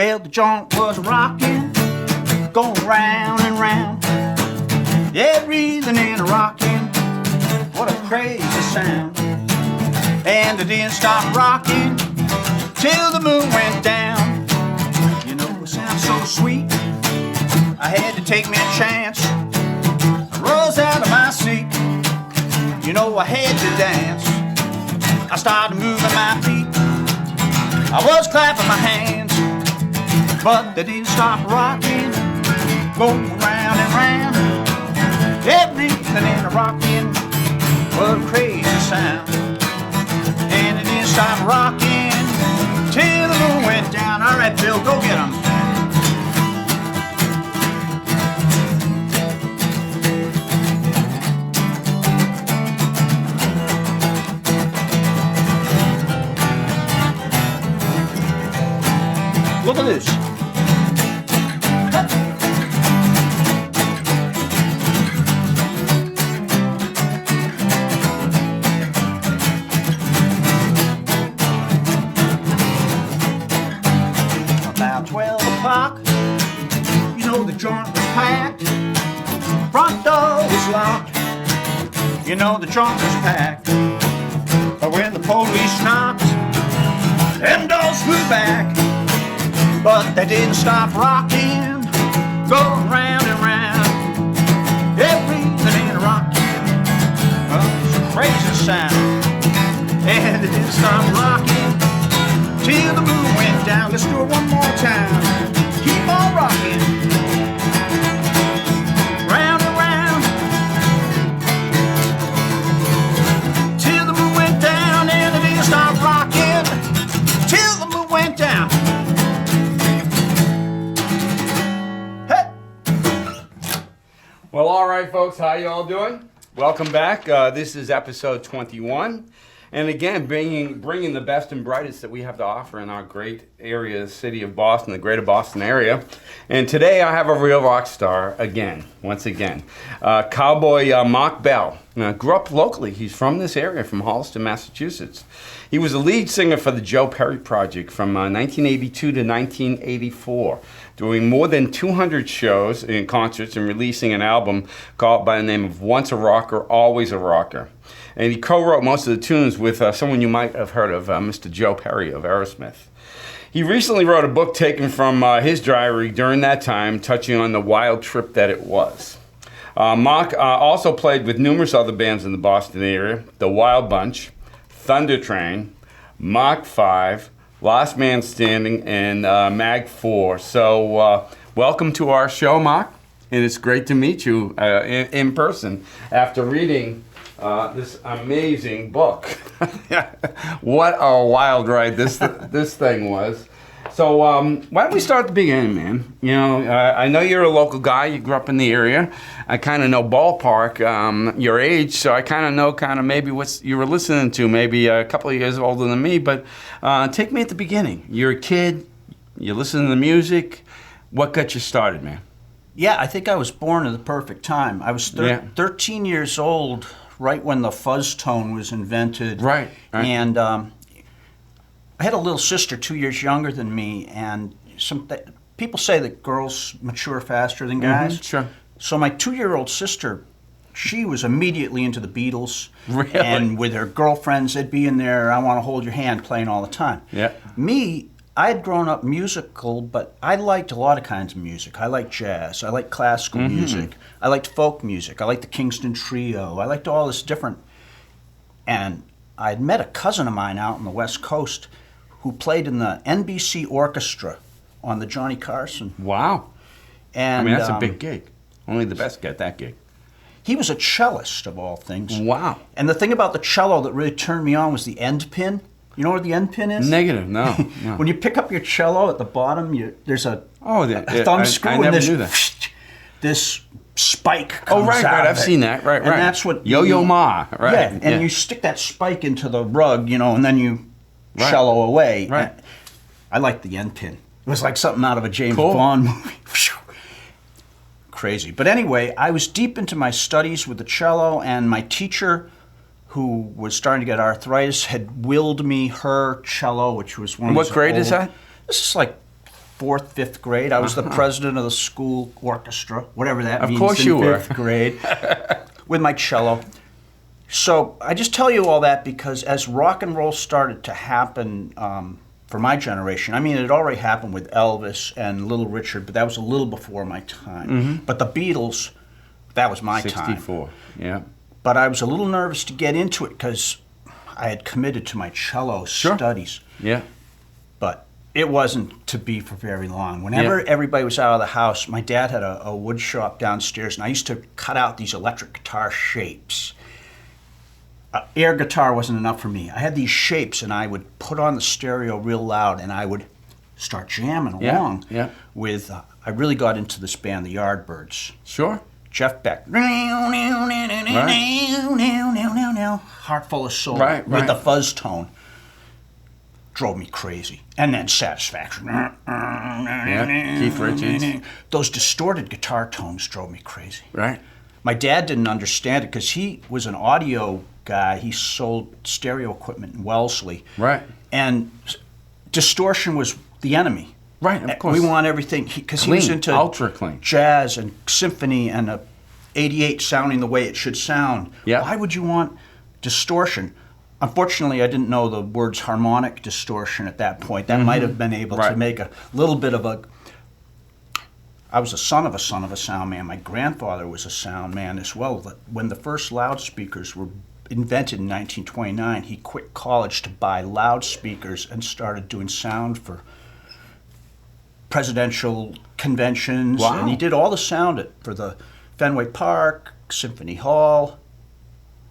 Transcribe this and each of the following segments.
Well, the joint was rocking, going round and round. Yeah, breathing and rocking, what a crazy sound. And it didn't stop rocking till the moon went down. You know, it sounds so sweet, I had to take me a chance. I rose out of my seat, you know I had to dance. I started moving my feet, I was clapping my hands, but they didn't stop rocking, going round and round. Everything in the rocking, what a crazy sound. And it didn't stop rocking till the moon went down. All right, Bill, go get 'em. Look at this. About 12 o'clock, you know the joint was packed. Front door was locked, you know the joint was packed. But when the police knocked, them doors flew back. But they didn't stop rocking, going round and round. Everything in rocking, oh, it's a crazy sound. And they didn't stop rocking till the moon went down. Let's do it one more time. Keep on rocking, round and round, till the moon went down. And they didn't stop rocking till the moon went down. Well, all right, folks, how you all doing? Welcome back. This is episode 21. And again, bringing the best and brightest that we have to offer in our great area, the city of Boston, the greater Boston area. And today I have a real rock star again, once again. Cowboy Mach Bell. Grew up locally. He's from this area, from Holliston, Massachusetts. He was the lead singer for the Joe Perry Project from 1982 to 1984, doing more than 200 shows and concerts and releasing an album called by the name of Once a Rocker, Always a Rocker. And he co-wrote most of the tunes with someone you might have heard of, Mr. Joe Perry of Aerosmith. He recently wrote a book taken from his diary during that time, touching on the wild trip that it was. Mach also played with numerous other bands in the Boston area, The Wild Bunch, Thunder Train, Mach 5, Last Man Standing, and Mag 4. So welcome to our show, Mach, and it's great to meet you in person after reading this amazing book. What a wild ride this thing was. So why don't we start at the beginning, man? You know, I know you're a local guy. You grew up in the area. I kind of know ballpark your age, so I kind of know maybe what you were listening to, maybe a couple of years older than me. But take me at the beginning. You're a kid. You listen to the music. What got you started, man? Yeah, I think I was born at the perfect time. I was 13 years old, right when the fuzz tone was invented. Right. And I had a little sister 2 years younger than me, and people say that girls mature faster than guys. Mm-hmm, sure. So my 2-year-old sister, she was immediately into the Beatles. Really? And with her girlfriends, they'd be in there, I Want to Hold Your Hand, playing all the time. Yeah. Me, I had grown up musical, but I liked a lot of kinds of music. I liked jazz. I liked classical music. I liked folk music. I liked the Kingston Trio. I liked all this different. And I'd met a cousin of mine out on the West Coast who played in the NBC orchestra on the Johnny Carson. Wow. And I mean, that's a big gig. Only the best get that gig. He was a cellist, of all things. Wow. And the thing about the cello that really turned me on was the end pin. You know where the end pin is? Negative, no. When you pick up your cello at the bottom, there's a thumb screw. I never knew that. This spike comes right, out I've seen that, right. And that's what... Yo-Yo Ma, right. Yeah, and you stick that spike into the rug, and then you cello away. Right. And I liked the end pin. It was like something out of a James Bond movie. Crazy. But anyway, I was deep into my studies with the cello, and my teacher, who was starting to get arthritis, had willed me her cello, which was one of What grade is that? This is like 4th, 5th grade. I was the president of the school orchestra, whatever that means. Of course in you were. 5th grade, with my cello. So I just tell you all that because as rock and roll started to happen for my generation, I mean, it had already happened with Elvis and Little Richard, but that was a little before my time. Mm-hmm. But the Beatles, that was my time. 64, yeah. But I was a little nervous to get into it because I had committed to my cello studies. Yeah. But it wasn't to be for very long. Whenever everybody was out of the house, my dad had a wood shop downstairs, and I used to cut out these electric guitar shapes. Air guitar wasn't enough for me. I had these shapes, and I would put on the stereo real loud, and I would start jamming along with, I really got into this band, the Yardbirds. Sure. Jeff Beck. Heart Full of Soul. With the fuzz tone. Drove me crazy. And then Satisfaction. Keith Richards. Those distorted guitar tones drove me crazy. Right. My dad didn't understand it because he was an audio guy. He sold stereo equipment in Wellesley. Right. And distortion was the enemy. Right, of course. We want everything, because he was into ultra clean jazz and symphony and a 88 sounding the way it should sound. Yeah. Why would you want distortion? Unfortunately, I didn't know the words harmonic distortion at that point. That might have been able to make a little bit of a... I was a son of a sound man. My grandfather was a sound man as well. When the first loudspeakers were invented in 1929, he quit college to buy loudspeakers and started doing sound for presidential conventions. Wow. And he did all the sound for the Fenway Park, Symphony Hall,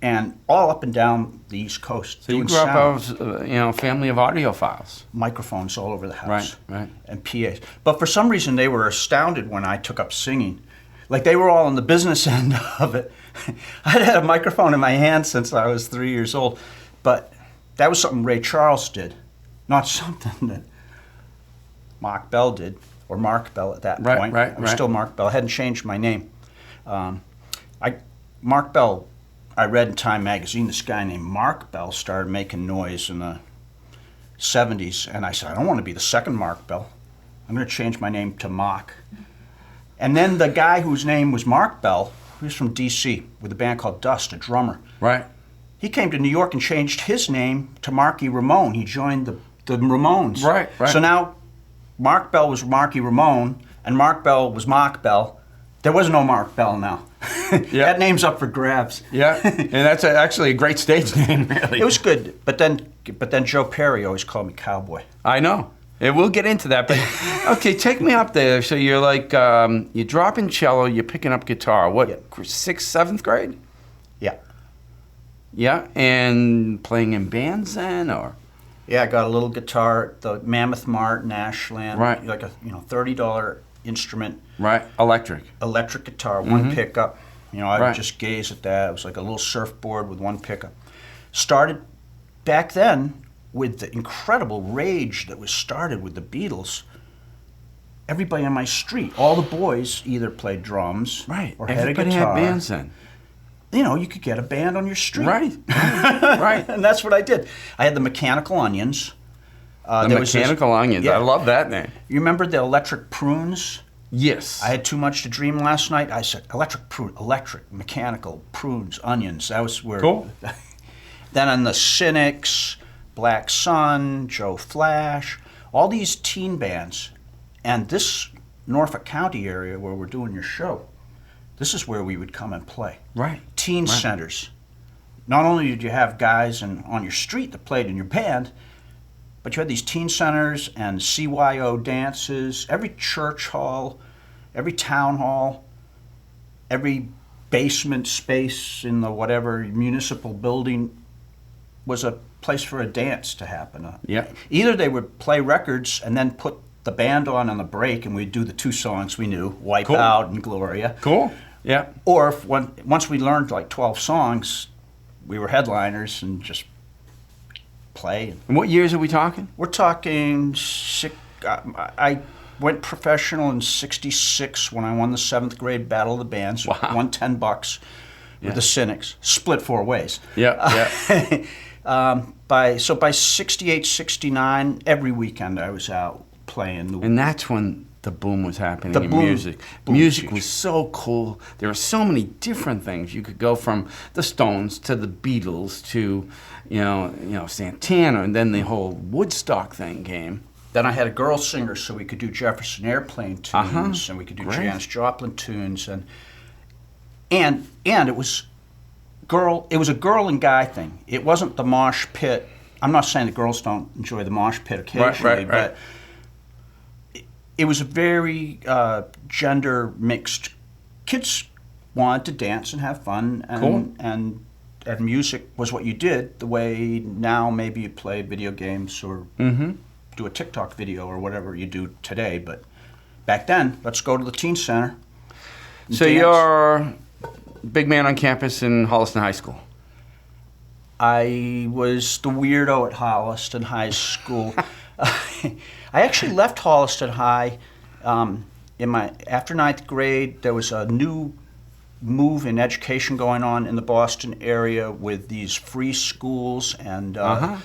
and all up and down the East Coast. So you grew up as a family of audiophiles. Microphones all over the house. Right. And PAs. But for some reason, they were astounded when I took up singing. Like, they were all on the business end of it. I'd had a microphone in my hand since I was 3 years old. But that was something Ray Charles did, not something that Mach Bell did, or Mark Bell at that point. I was still Mark Bell. I hadn't changed my name. Mark Bell, I read in Time magazine, this guy named Mark Bell started making noise in the 70s, and I said, I don't want to be the second Mark Bell. I'm going to change my name to Mach. And then the guy whose name was Mark Bell, he was from D.C. with a band called Dust, a drummer. Right. He came to New York and changed his name to Marky Ramone. He joined the Ramones. Right. So now Mark Bell was Marky Ramone, and Mark Bell was Mach Bell. There was no Mark Bell now. That name's up for grabs. Yeah, and that's actually a great stage name, really. It was good, but then Joe Perry always called me Cowboy. I know. And we'll get into that, but okay, take me up there. So you're like, you're dropping cello, you're picking up guitar. What, 6th, 7th grade? Yeah. Yeah, and playing in bands then, or? Yeah, I got a little guitar at the Mammoth Mart in Ashland. Right. Like a $30 instrument. Right, electric guitar, one pickup. I would just gaze at that. It was like a little surfboard with one pickup. Started back then with the incredible rage that was started with the Beatles. Everybody on my street, all the boys either played drums or had a guitar. Everybody had bands then. You could get a band on your street. Right. And that's what I did. I had the Mechanical Onions. Mechanical Onions. I love that name. You remember the Electric Prunes? Yes. I had too much to dream last night. I said, electric, mechanical, prunes, onions. That was where... Cool. Then on the Cynics, Black Sun, Joe Flash, all these teen bands. And this Norfolk County area where we're doing your show, this is where we would come and play. Right. Teen centers. Not only did you have guys on your street that played in your band, but you had these teen centers and CYO dances, every church hall, every town hall, every basement space in the whatever municipal building was a place for a dance to happen. Either they would play records and then put the band on the break and we'd do the 2 songs we knew, Wipe Out and Gloria. Cool. Yeah. Or once we learned like 12 songs, we were headliners and just play. And what years are we talking? We're talking, I went professional in '66 when I won the 7th grade Battle of the Bands. Wow. Won $10 with the Cynics, split 4 ways. Yeah. By '68, '69, every weekend I was out playing. And that's when the boom was happening The in boom- music. boom Music huge. was so cool. There were so many different things. You could go from the Stones to the Beatles to, Santana, and then the whole Woodstock thing came. Then I had a girl singer, so we could do Jefferson Airplane tunes, and we could do Great. Janis Joplin tunes, and it was a girl and guy thing. It wasn't the mosh pit. I'm not saying that girls don't enjoy the mosh pit occasionally, Right. but it was a very gender mixed. Kids wanted to dance and have fun, and Cool. and music was what you did. The way now maybe you play video games or do a TikTok video or whatever you do today, but back then, let's go to the teen center. and So dance. you're big man on campus in Holliston High School. I was the weirdo at Holliston High School. I actually left Holliston High after ninth grade. There was a new move in education going on in the Boston area with these free schools and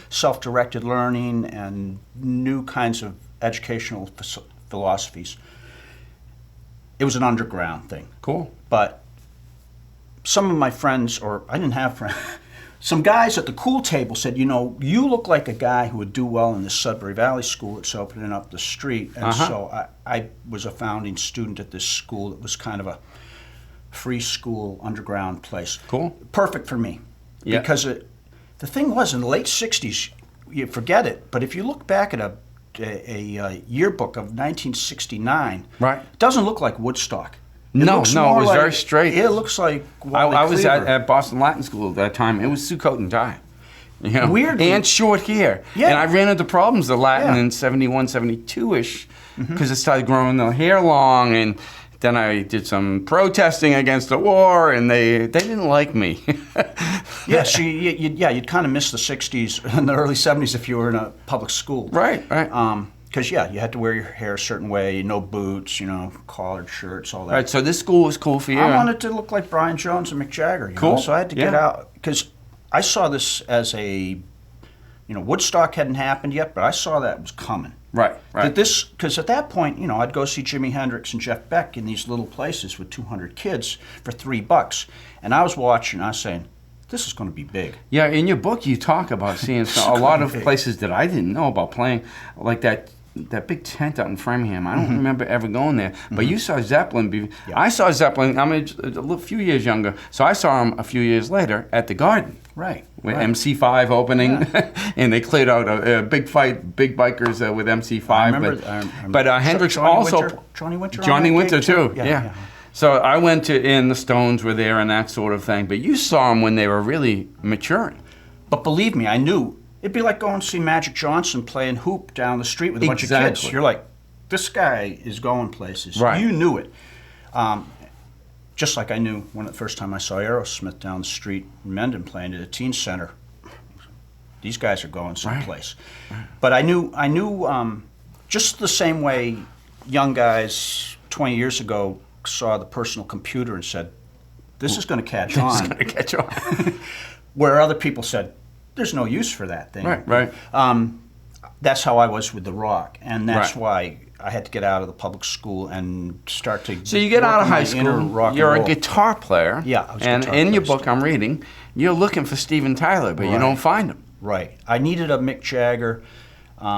self-directed learning and new kinds of educational philosophies. It was an underground thing. Cool. But some of my friends, or I didn't have friends, some guys at the cool table said, you look like a guy who would do well in this Sudbury Valley school that's opening up the street. And so I was a founding student at this school that was kind of a free school underground place. Cool. Perfect for me. Yeah. Because the thing was, in the late 60s, you forget it, but if you look back at a yearbook of 1969, Right. it doesn't look like Woodstock. No, looks it more was like- very straight. It looks like Wally I was Cleaver. at Boston Latin School at that time. It was suit coat and tie. Weirdly. And short hair. Yeah. And I ran into problems with Latin Yeah. in 71, 72-ish because it started growing the hair long, and then I did some protesting against the war, and they didn't like me. Yeah, so you'd kind of miss the 60s and the early 70s if you were in a public school. Right. Because, you had to wear your hair a certain way, no boots, collared shirts, all that. Right, so this school was cool for you. I wanted to look like Brian Jones and Mick Jagger, Cool. so I had to get Yeah. out. Because I saw this as Woodstock hadn't happened yet, but I saw that was coming. Right. Because at that point, I'd go see Jimi Hendrix and Jeff Beck in these little places with 200 kids for $3. And I was watching, I was saying, this is going to be big. Yeah, in your book you talk about seeing a lot of big. places that I didn't know about playing, like that big tent out in Framingham. I don't remember ever going there, but you saw Zeppelin. Yeah. I saw Zeppelin, a few years younger, so I saw him a few years later at the Garden. Right. With MC5 opening, and they cleared out a big fight, big bikers with MC5. I remember. But Hendrix Johnny also... Winter, Johnny Winter. on Johnny that Winter gig, too, yeah. So I went and the Stones were there and that sort of thing, but you saw them when they were really maturing. But believe me, I knew. It'd be like going to see Magic Johnson playing hoop down the street with a bunch of kids. Exactly. You're like, this guy is going places. Right. You knew it. Just like I knew when the first time I saw Aerosmith down the street in Mendon playing at a teen center. These guys are going someplace. Right. But I knew just the same way young guys 20 years ago saw the personal computer and said, this is going to catch on. This is going to catch on. Where other people said, there's no use for that thing. Right. That's how I was with the rock, and that's Right. why I had to get out of the public school and start to. So you get out of high work on my inner school, rock and you're a roll. guitar player. Yeah, I was a and guitar in your player book I'm reading, you're looking for Steven Tyler, but you Right. don't find him. Right. I needed a Mick Jagger.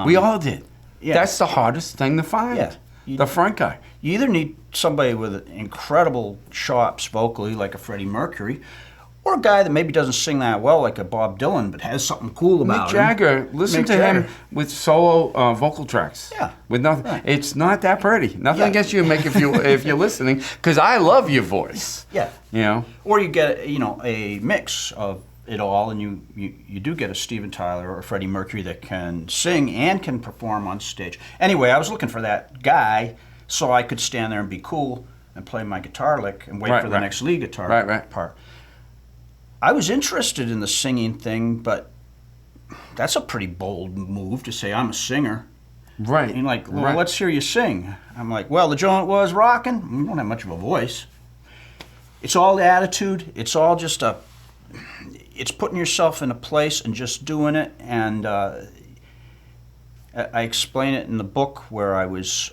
We all did. Yeah. That's the hardest thing to find. Yeah. The front guy. You either need somebody with incredible chops vocally, like a Freddie Mercury, or a guy that maybe doesn't sing that well, like a Bob Dylan, but has something cool about Mick Jagger, listen Mick to Jagger. him with solo vocal tracks. Yeah. With nothing. Right. It's not that pretty. Nothing Yeah. against you, Mick, if you're listening, because I love your voice. Yeah. You know? Or you get, a mix of it all, and you do get a Steven Tyler or a Freddie Mercury that can sing and can perform on stage. Anyway, I was looking for that guy so I could stand there and be cool and play my guitar lick and wait Right, for the right. next lead guitar Right. part. I was interested in the singing thing, but that's a pretty bold move to say I'm a singer. Right. And like, well, right. let's hear you sing. I'm like, well, the joint was rocking. You don't have much of a voice. It's all the attitude. It's all just it's putting yourself in a place and just doing it. And I explain it in the book where I was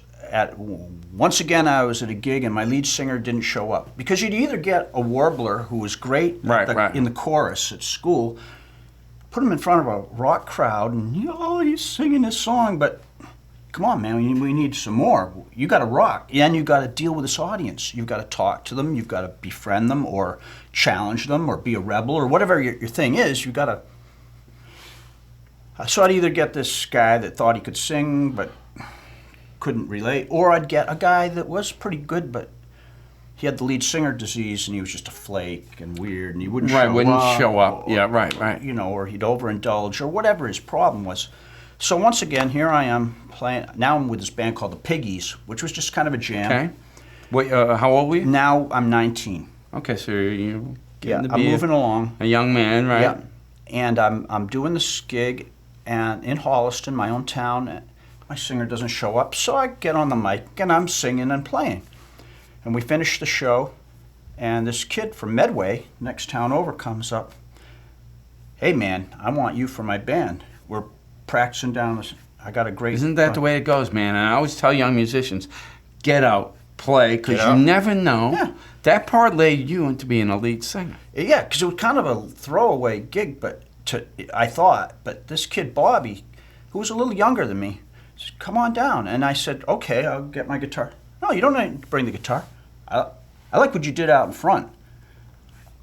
once again I was at a gig and my lead singer didn't show up. Because you'd either get a warbler who was great in the chorus at school, put him in front of a rock crowd and, he's singing this song, but come on, man, we need some more. You got to rock, and you got to deal with this audience. You've got to talk to them. You've got to befriend them, or challenge them, or be a rebel, or whatever your thing is. You got to. So I'd either get this guy that thought he could sing but couldn't relate, or I'd get a guy that was pretty good but he had the lead singer disease and he was just a flake and weird and he wouldn't show up. Yeah, right. Or he'd overindulge or whatever his problem was. So once again, here I am playing. Now I'm with this band called the Piggies, which was just kind of a jam. Okay. Wait, how old were you? Now I'm 19. Okay, so you're getting to I'm be moving along. A young man, right? Yeah. And I'm doing this gig and in Holliston, my own town. And my singer doesn't show up, so I get on the mic and I'm singing and playing. And we finish the show, and this kid from Medway, next town over, comes up. Hey man, I want you for my band. We're practicing down this. I got a great. Isn't that the way it goes, man? And I always tell young musicians, get out, play, because you never know. Yeah. That parlayed you into being a lead singer. Yeah, because it was kind of a throwaway gig, I thought. But this kid Bobby, who was a little younger than me, said, "Come on down." And I said, "Okay, I'll get my guitar." No, you don't need to bring the guitar. I like what you did out in front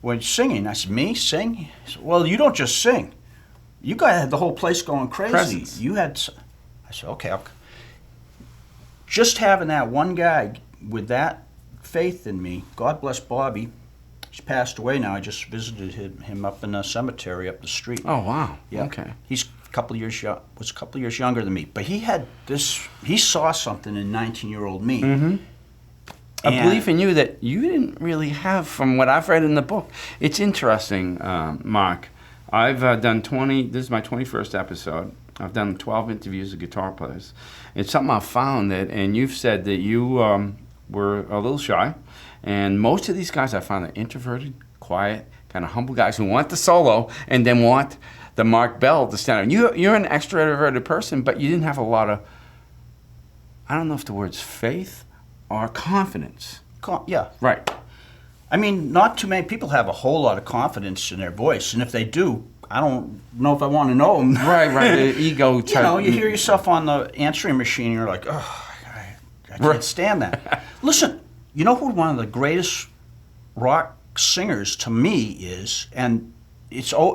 when you're singing. I said, "Me sing?" He said, "Well, you don't just sing. You guys had the whole place going crazy. Presence. You had." I said, "Okay." Just having that one guy with that faith in me. God bless Bobby. He's passed away now. I just visited him up in a cemetery up the street. Oh wow! Yeah. Okay. He's a couple of years younger than me, but he had this. He saw something in 19-year-old me. Mm-hmm. A belief in you that you didn't really have, from what I've read in the book. It's interesting, Mark. I've done 20. This is my 21st episode. I've done 12 interviews with guitar players. It's something I've found that, and you've said that you were a little shy, and most of these guys I found are introverted, quiet, kind of humble guys who want the solo and then want the Mach Bell to stand out. You're an extroverted person, but you didn't have a lot of, I don't know if the word's faith or confidence. Yeah. Right. I mean, not too many people have a whole lot of confidence in their voice, and if they do, I don't know if I want to know them. Right. The ego type. You hear yourself on the answering machine, and you're like, oh, I can't stand that. Listen, you know who one of the greatest rock singers to me is, and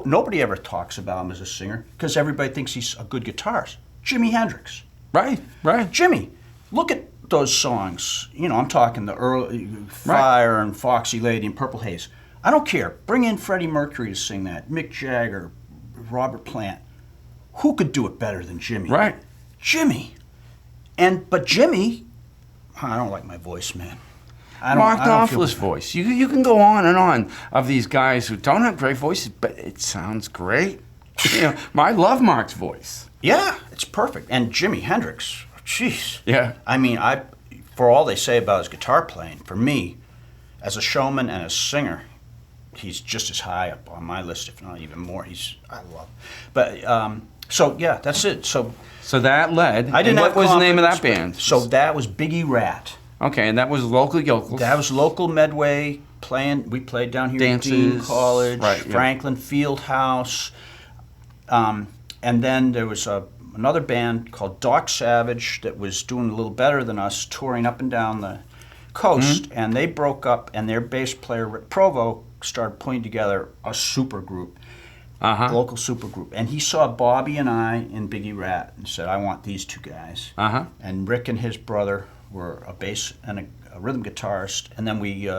nobody ever talks about him as a singer because everybody thinks he's a good guitarist. Jimi Hendrix. Right. Jimmy, look at those songs. I'm talking the early Fire and Foxy Lady and Purple Haze. I don't care. Bring in Freddie Mercury to sing that. Mick Jagger, Robert Plant. Who could do it better than Jimmy? Right. Jimmy. But Jimmy, I don't like my voice, man. Mark Knopfler's voice. You can go on and on of these guys who don't have great voices, but it sounds great. I love Mark's voice. Yeah, it's perfect. And Jimi Hendrix, jeez. Yeah. I mean, for all they say about his guitar playing, for me, as a showman and a singer, he's just as high up on my list, if not even more. I love. But yeah, that's it. So that led. I didn't. What was the name of that band? So that was Biggie Rat. Okay, and that was local yokels. That was local Medway playing. We played down here at Dean College, Franklin Fieldhouse, and then there was another band called Doc Savage that was doing a little better than us, touring up and down the coast, and they broke up, and their bass player Rick Provo started putting together a super group, local super group, and he saw Bobby and I in Biggie Rat and said, "I want these two guys." And Rick and his brother were a bass and a rhythm guitarist, and then we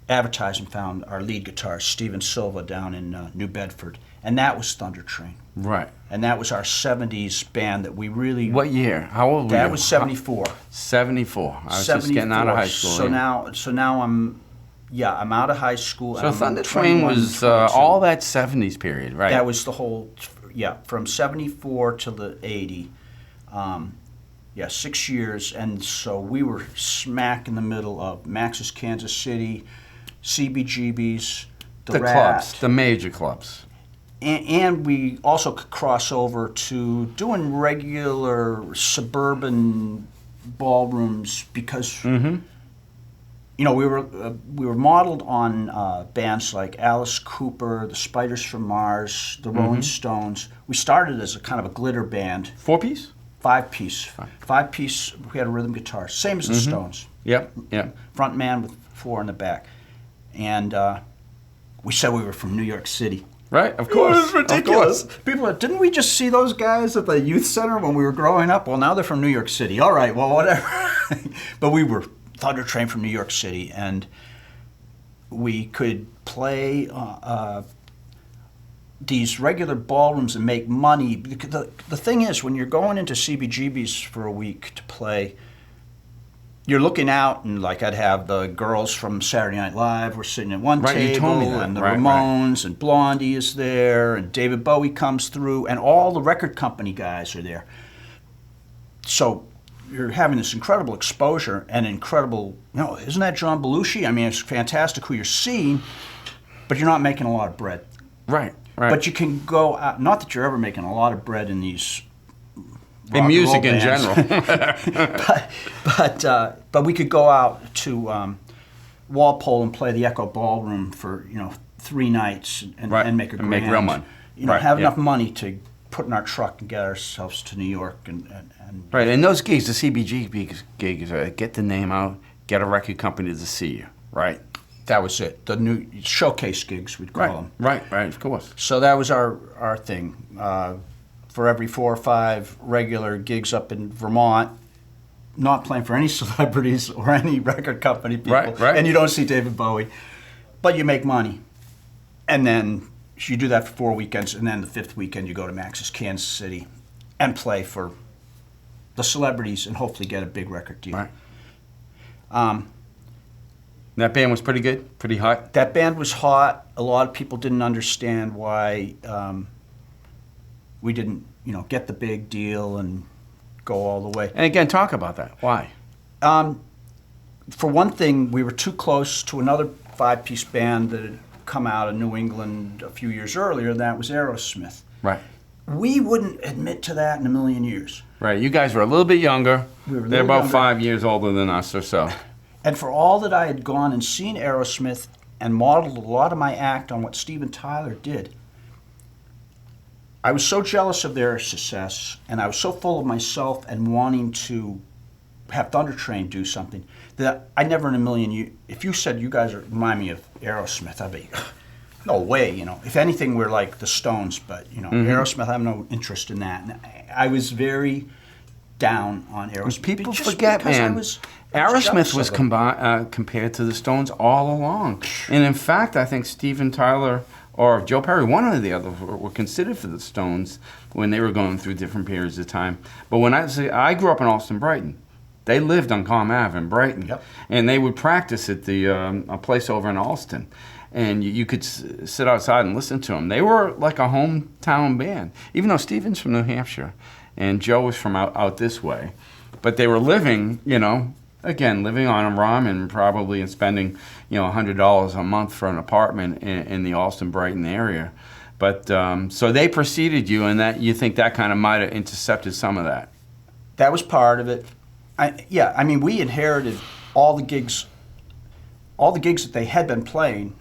advertised and found our lead guitarist Steven Silva down in New Bedford, and that was Thunder Train. Right. And that was our 70s band that we really... What year? How old were you? That was 74. 74. I was just getting out of high school. So now I'm out of high school. So Thunder Train was all that 70s period, right? That was the whole, from 74 to the 80. 6 years, and so we were smack in the middle of Max's Kansas City, CBGB's, the clubs, the major clubs. and we also could cross over to doing regular suburban ballrooms because you know, we were modeled on bands like Alice Cooper, the Spiders from Mars, the Rolling Stones. We started as a kind of a glitter band. 4-piece? 5-piece. 5-piece. We had a rhythm guitar, same as the Stones. Yep. Front man with 4 in the back, and we said we were from New York City. Right, of course. It was ridiculous. People are, didn't we just see those guys at the youth center when we were growing up? Well, now they're from New York City. All right, well, whatever. But we were Thunder Train from New York City, and we could play these regular ballrooms and make money. The thing is, when you're going into CBGB's for a week to play, you're looking out, and like I'd have the girls from Saturday Night Live were sitting at one table, you told me that. and the Ramones, and Blondie is there, and David Bowie comes through, and all the record company guys are there. So you're having this incredible exposure and incredible, you know, isn't that John Belushi? I mean, it's fantastic who you're seeing, but you're not making a lot of bread. Right. But you can go out, not that you're ever making a lot of bread in these in music in bands. general. but we could go out to Walpole and play the Echo Ballroom for, you know, 3 nights and make a grand. Make real money. You know, have enough money to put in our truck and get ourselves to New York and right, and those gigs, the CBG gigs, get the name out, get a record company to see you, right? That was it. The new showcase gigs, we'd call them. Right, of course. So that was our thing. For every 4 or 5 regular gigs up in Vermont, not playing for any celebrities or any record company people, right. And you don't see David Bowie, but you make money. And then you do that for 4 weekends, and then the 5th weekend you go to Max's Kansas City and play for the celebrities and hopefully get a big record deal. Right. That band was pretty good, pretty hot. That band was hot. A lot of people didn't understand why we didn't, you know, get the big deal and go all the way. And again, talk about that. Why? For one thing, we were too close to another 5-piece band that had come out of New England a few years earlier, and that was Aerosmith. Right. We wouldn't admit to that in a million years. Right. You guys were a little bit younger. They're about younger. 5 years older than us or so. And for all that I had gone and seen Aerosmith and modeled a lot of my act on what Steven Tyler did, I was so jealous of their success, and I was so full of myself and wanting to have Thunder Train do something, that I never in a million years, if you said you guys remind me of Aerosmith, I'd be, no way, you know. If anything, we're like the Stones, but, you know, Aerosmith, I have no interest in that. And I was very down on Aerosmith. People forget, man. Aerosmith was compared to the Stones all along. And in fact, I think Steven Tyler or Joe Perry, one or the other, were considered for the Stones when they were going through different periods of time. But when I grew up in Allston, Brighton. They lived on Calm Ave in Brighton. Yep. And they would practice at the a place over in Allston. And you could sit outside and listen to them. They were like a hometown band, even though Steven's from New Hampshire and Joe was from out this way. But they were living, you know, again, living on ramen probably and spending, you know, $100 a month for an apartment in the Allston-Brighton area. But so they preceded you, and that you think that kind of might have intercepted some of that. That was part of it. I mean, we inherited all the gigs that they had been playing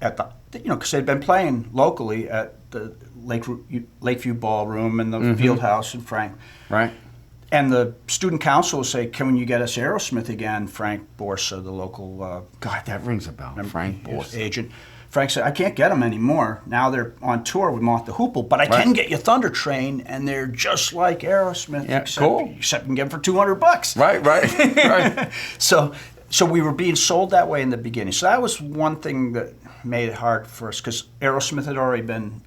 at the, you know, because they'd been playing locally at the Lakeview Ballroom and the Field House in Frank. Right. And the student council will say, "Can you get us Aerosmith again?" Frank Borsa, the local God, that rings a bell. Frank Borsa agent. Frank said, "I can't get them anymore. Now they're on tour with Moth the Hoople, but I can get you Thunder Train, and they're just like Aerosmith, yeah, except cool. you can get them for $200." Right. So we were being sold that way in the beginning. So that was one thing that made it hard for us, because Aerosmith had already been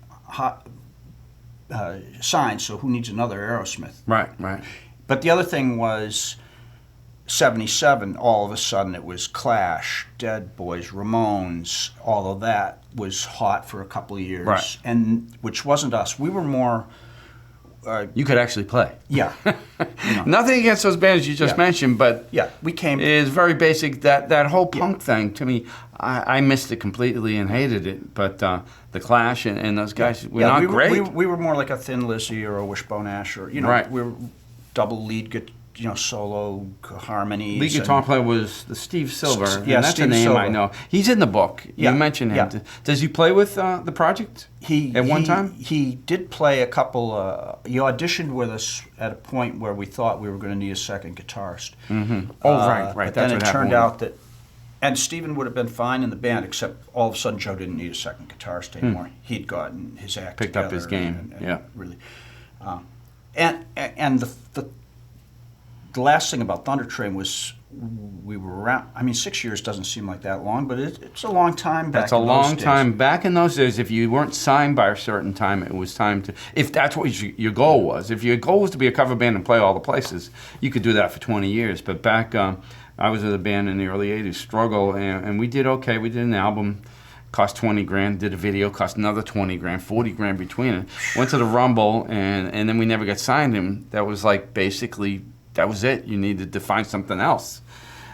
signed. So who needs another Aerosmith? Right. But the other thing was, 77, all of a sudden it was Clash, Dead Boys, Ramones, all of that was hot for a couple of years. Right. And which wasn't us. We were more, you could actually play. Yeah. Nothing against those bands you just mentioned, but we came. It is very basic. That whole punk thing to me, I missed it completely and hated it. But the Clash and those guys were not great. We were more like a Thin Lizzy or a Wishbone Ash, or we were double lead guitar. Solo harmonies. Lead guitar player was the Steve Silver. Yeah, that's Steve a name Silver. I know. He's in the book. You mentioned him. Yeah. Does he play with the project at one time? He did play a couple. He auditioned with us at a point where we thought we were going to need a second guitarist. Mm-hmm. Right. But That's then what it turned happened. out that, and Stephen would have been fine in the band, except all of a sudden Joe didn't need a second guitarist anymore. He'd gotten his act Picked together up his game. and really. And the last thing about Thunder Train was we were around. I mean, 6 years doesn't seem like that long, but it's a long time back. That's a long time back in those days. If you weren't signed by a certain time, it was time to. If that's what your goal was, if your goal was to be a cover band and play all the places, you could do that for 20 years. But back, I was with a band in the early '80s, Struggle, and we did okay. We did an album. Cost 20 grand, did a video, cost another 20 grand, 40 grand between it. Went to the Rumble, and then we never got signed. And that was like basically. That was it. You needed to find something else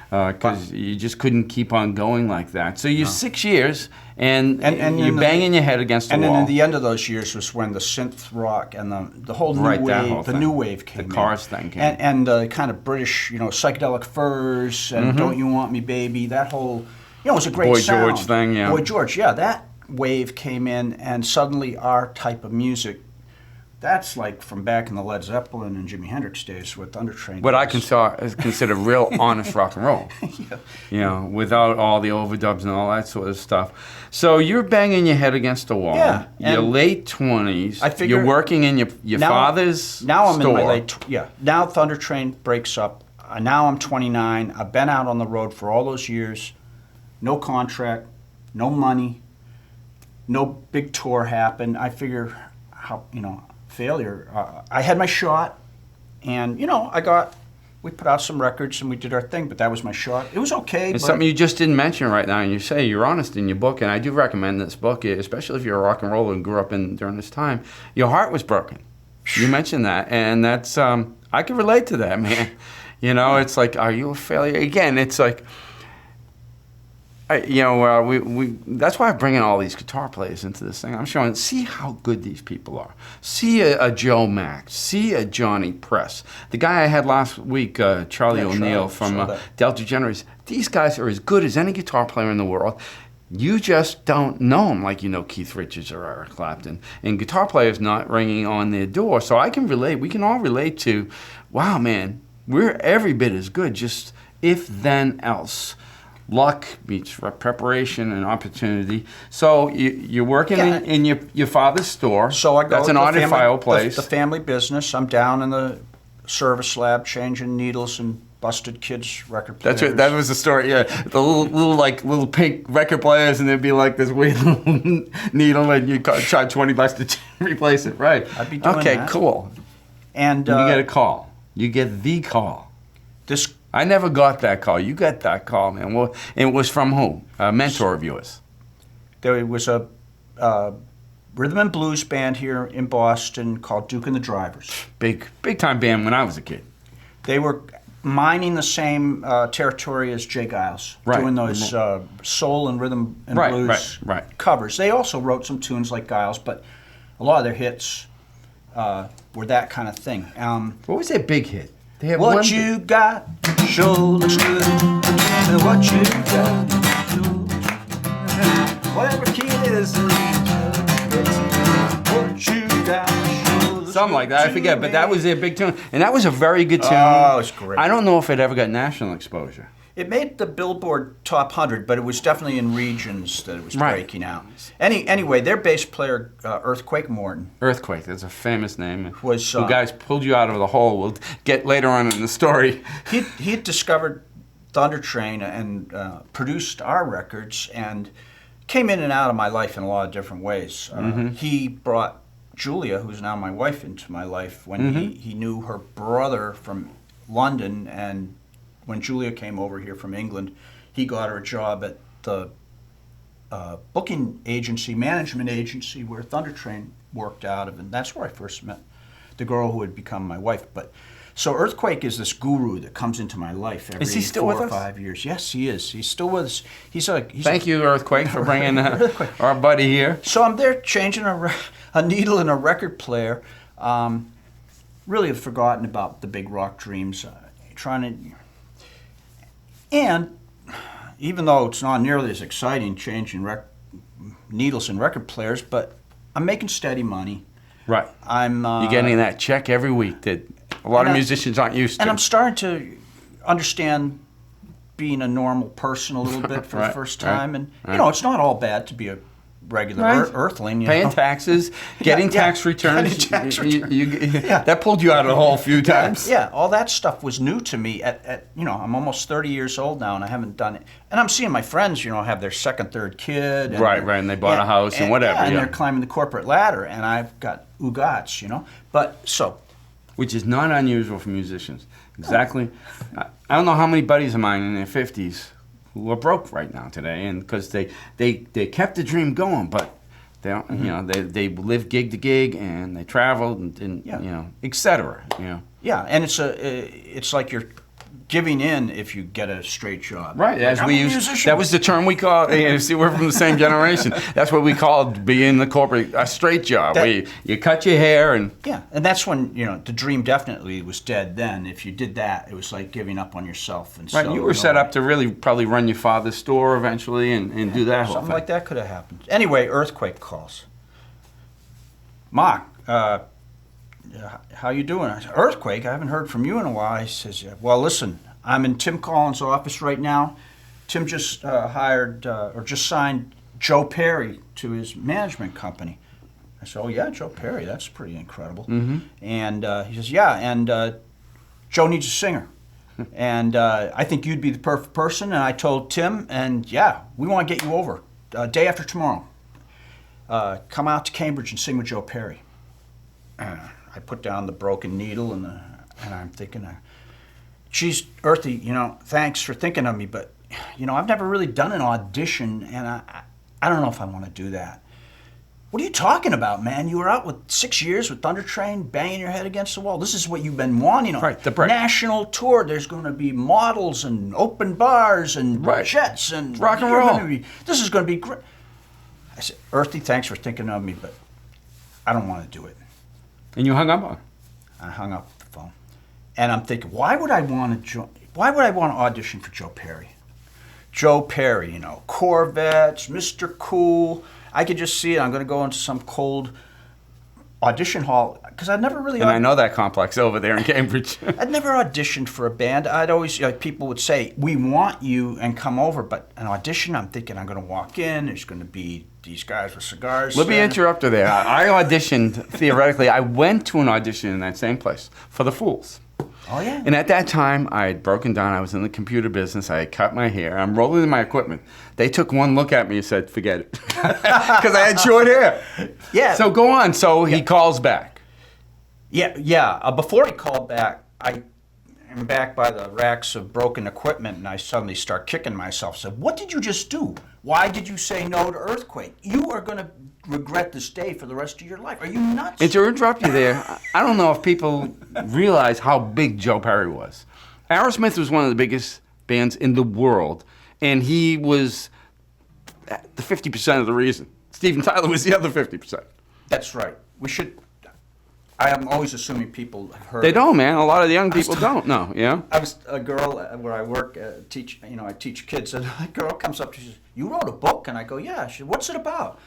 because you just couldn't keep on going like that. So you're 6 years, and you're banging your head against the wall. And then the end of those years was when the synth rock and the whole new wave came in. The Cars thing came. And kind of British, Psychedelic Furs and Don't You Want Me Baby, that whole, it was a great sound. Boy George thing, yeah. Boy George, yeah. That wave came in, and suddenly our type of music, that's like from back in the Led Zeppelin and Jimi Hendrix days with Thunder Train. What I consider real honest rock and roll. Without all the overdubs and all that sort of stuff. So you're banging your head against the wall. Yeah. You're late 20s. I figure you're working in your father's store. Now I'm in my late, Now Thunder Train breaks up. Now I'm 29. I've been out on the road for all those years. No contract, no money, no big tour happened. I figure failure. I had my shot, and we put out some records and we did our thing, but that was my shot. It was okay. It's something you just didn't mention right now, and you say you're honest in your book, and I do recommend this book, especially if you're a rock and roller and grew up during this time. Your heart was broken. You mentioned that, and that's I can relate to that, man. It's like, are you a failure? Again, it's like. That's why I bring in all these guitar players into this thing. I'm showing, see how good these people are. See a Joe Mack. See a Johnny Press. The guy I had last week, Charlie O'Neill from Delta Generators. These guys are as good as any guitar player in the world. You just don't know them like you know Keith Richards or Eric Clapton. And guitar players not ringing on their door. So I can relate. We can all relate to, wow, man, we're every bit as good, just if then else. Luck meets preparation and opportunity. So you're working in your father's store. So I go. That's an audiophile place. The family business. I'm down in the service lab changing needles and busted kids' record players. That's right. That was the story. Yeah, the little pink record players, and there'd be like this weird little needle, and you charge $20 to replace it. Right. I'd be doing that. Okay, cool. And you get a call. You get the call. I never got that call. You got that call, man. Well, and it was from who? A mentor of yours. There was a rhythm and blues band here in Boston called Duke and the Drivers. Big time band when I was a kid. They were mining the same territory as Jay Giles, doing those soul and rhythm and blues covers. They also wrote some tunes like Giles, but a lot of their hits were that kind of thing. What was their big hit? What you got sure looks good. What you got, whatever key it is. What you got sure looks something like that. I forget, but that was their big tune, and that was a very good tune. Oh, it's great. I don't know if it ever got national exposure. It made the Billboard Top 100, but it was definitely in regions that it was breaking out. Anyway, their bass player, Earthquake Morton. Earthquake, that's a famous name. Who guys pulled you out of the hole. We'll get later on in the story. He had discovered Thunder Train and produced our records and came in and out of my life in a lot of different ways. He brought Julia, who's now my wife, into my life when he knew her brother from London, and when Julia came over here from England, he got her a job at the management agency where Thunder Train worked out of, and that's where I first met the girl who would become my wife. But so Earthquake is this guru that comes into my life every Is he still 4 with or us? 5 years. Yes, he is. He's still with us. Thank you, Earthquake, for bringing our buddy here. So I'm there changing a needle in a record player. Really have forgotten about the big rock dreams. And even though it's not nearly as exciting changing needles in record players, but I'm making steady money. Right. You're getting that check every week that a lot of musicians aren't used to. And I'm starting to understand being a normal person a little bit for the first time. And, it's not all bad to be a regular earthling. Paying taxes, getting tax returns. That pulled you out of the hole a few times. Yeah, all that stuff was new to me. I'm almost 30 years old now, and I haven't done it. And I'm seeing my friends, have their second, third kid. And and they bought a house and whatever. And they're climbing the corporate ladder, and I've got ugats, Which is not unusual for musicians. Exactly. I don't know how many buddies of mine in their 50s who are broke right now today, and because they kept the dream going, but they don't, they live gig to gig and they traveled and et cetera. Yeah, and it's like you're giving in if you get a straight job. Right, as we used, that was the term we called. See, we're from the same generation. That's what we called being the corporate a straight job. Where you cut your hair and and that's when the dream definitely was dead. Then if you did that, it was like giving up on yourself. And right, you were set up to really probably run your father's store eventually and do that whole thing. Something like that could have happened. Anyway, Earthquake calls. Mach, how you doing? I said, Earthquake, I haven't heard from you in a while. He says, well, listen, I'm in Tim Collins' office right now. Tim just just signed Joe Perry to his management company. I said, oh, yeah, Joe Perry, that's pretty incredible. Mm-hmm. And he says, yeah, and Joe needs a singer. And I think you'd be the perfect person. And I told Tim, and we want to get you over day after tomorrow. Come out to Cambridge and sing with Joe Perry. I put down the broken needle and I'm thinking, geez, Earthy, thanks for thinking of me, but, I've never really done an audition, and I don't know if I want to do that. What are you talking about, man? You were out with 6 years with Thunder Train, banging your head against the wall. This is what you've been wanting. Right, the break. National tour. There's going to be models and open bars and jets and rock and roll. This is going to be great. I said, Earthy, thanks for thinking of me, but I don't want to do it. And you hung up on? I hung up the phone, and I'm thinking, why would I want to audition for Joe Perry? Joe Perry, Corvettes, Mr. Cool. I could just see it. I'm going to go into some cold audition hall because I'd never really. And I know that complex over there in Cambridge. I'd never auditioned for a band. I'd always people would say, "We want you," and come over. But an audition, I'm thinking I'm going to walk in. There's going to be these guys with cigars. Let me interrupt you there. I auditioned theoretically. I went to an audition in that same place for the Fools. Oh yeah. And at that time, I had broken down. I was in the computer business. I had cut my hair. I'm rolling in my equipment. They took one look at me and said, "Forget it," because I had short hair. Yeah. So go on. So he calls back. Yeah. Before he called back, I am back by the racks of broken equipment, and I suddenly start kicking myself. Said, "What did you just do? Why did you say no to Earthquake? You are going to regret this day for the rest of your life. Are you nuts?" And to interrupt you there, I don't know if people realize how big Joe Perry was. Aerosmith was one of the biggest bands in the world, and he was the 50% of the reason. Steven Tyler was the other 50%. That's right. I am always assuming people have heard. They don't, man. A lot of the young people don't know. I was a girl where I work, I teach kids, and a girl comes up to me, she says, "You wrote a book?" And I go, "Yeah." She said, "What's it about?"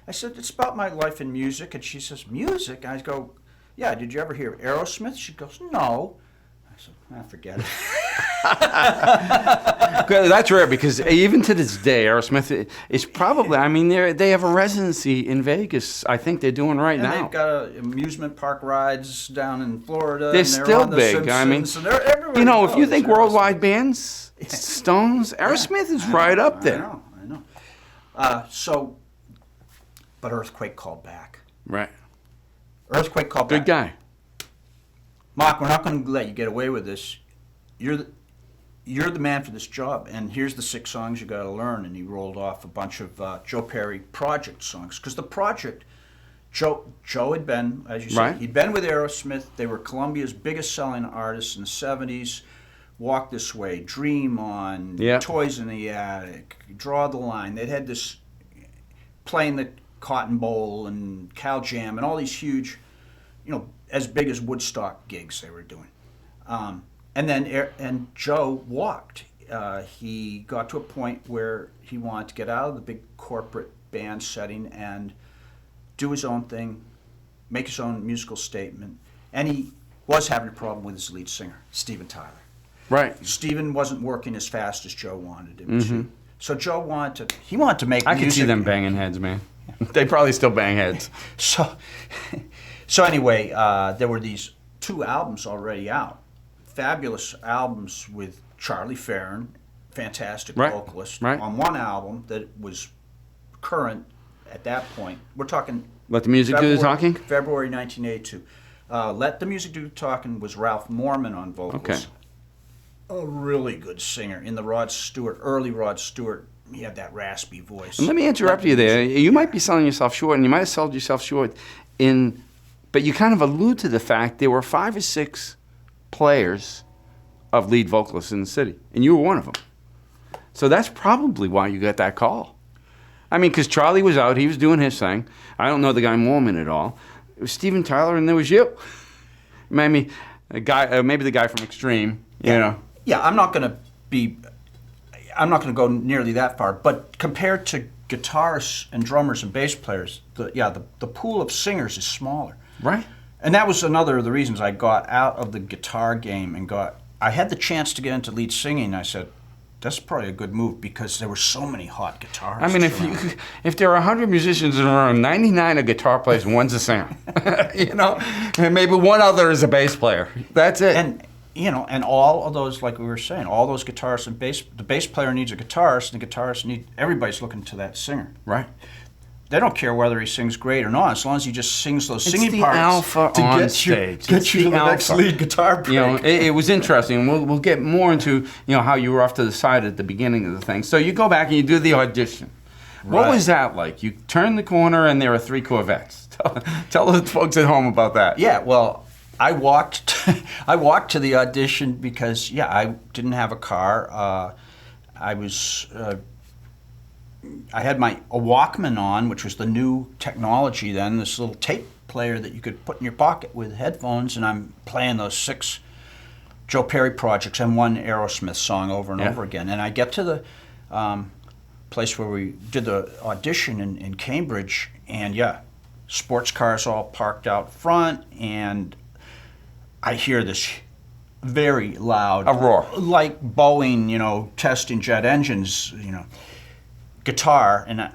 I said, "It's about my life in music." And she says, "Music?" And I go, "Yeah, did you ever hear Aerosmith?" She goes, "No." I said, forget it. That's rare because even to this day, Aerosmith is probably, they have a residency in Vegas. I think they're doing right now. They've got amusement park rides down in Florida. They're still big. If you think worldwide bands, Stones, Aerosmith is right up there. I know. But Earthquake called back. Right. Earthquake called back. Good guy. Mark, we're not going to let you get away with this. You're the man for this job, and here's the 6 songs you got to learn. And he rolled off a bunch of Joe Perry project songs, because the project Joe had been, as you said, Right. he'd been with Aerosmith. They were Columbia's biggest selling artists in the 70s. Walk This Way, Dream On, Yeah. Toys in the Attic, Draw the Line. They'd had this playing the Cotton Bowl and Cal Jam and all these huge, as big as Woodstock gigs they were doing. And Joe walked. He got to a point where he wanted to get out of the big corporate band setting and do his own thing, make his own musical statement. And he was having a problem with his lead singer, Steven Tyler. Right. Steven wasn't working as fast as Joe wanted him to. So Joe wanted to make I music. can see them banging heads, man. They probably still bang heads. So anyway, there were these 2 albums already out. Fabulous albums with Charlie Farron, fantastic vocalist, on one album that was current at that point. We're talking Let the music do the talking? February 1982. Let the Music Do the Talking was Ralph Morman on vocals. Okay. A really good singer in the early Rod Stewart. He had that raspy voice. And let me interrupt you there. You might be selling yourself short, and you might have sold yourself short but you kind of allude to the fact there were 5 or 6 players of lead vocalists in the city, and you were one of them. So that's probably why you got that call. I mean, because Charlie was out, he was doing his thing. I don't know the guy Mormon at all. It was Steven Tyler, and there was you. Maybe the guy from Extreme, you know. Yeah, I'm not going to go nearly that far, but compared to guitarists and drummers and bass players, the pool of singers is smaller. Right. And that was another of the reasons I got out of the guitar game and I had the chance to get into lead singing, and I said, that's probably a good move because there were so many hot guitarists. I mean, if there are 100 musicians in a room, 99 are guitar players and one's a singer. And maybe one other is a bass player. That's it. And all of those, like we were saying, all those guitarists and the bass player needs a guitarist, and the guitarist everybody's looking to that singer. Right. They don't care whether he sings great or not, as long as he just sings those singing it's the parts alpha to on get stage. Get you to the next lead guitar break. It was interesting. We'll get more into how you were off to the side at the beginning of the thing. So you go back and you do the audition. Right. What was that like? You turn the corner and there are 3 Corvettes. Tell the folks at home about that. Yeah, well, I walked to the audition because I didn't have a car. I had a Walkman on, which was the new technology then, this little tape player that you could put in your pocket with headphones, and I'm playing those 6 Joe Perry projects and one Aerosmith song over and over again. And I get to the place where we did the audition in Cambridge, and sports cars all parked out front, and I hear this very loud, a roar, like Boeing, testing jet engines, guitar, and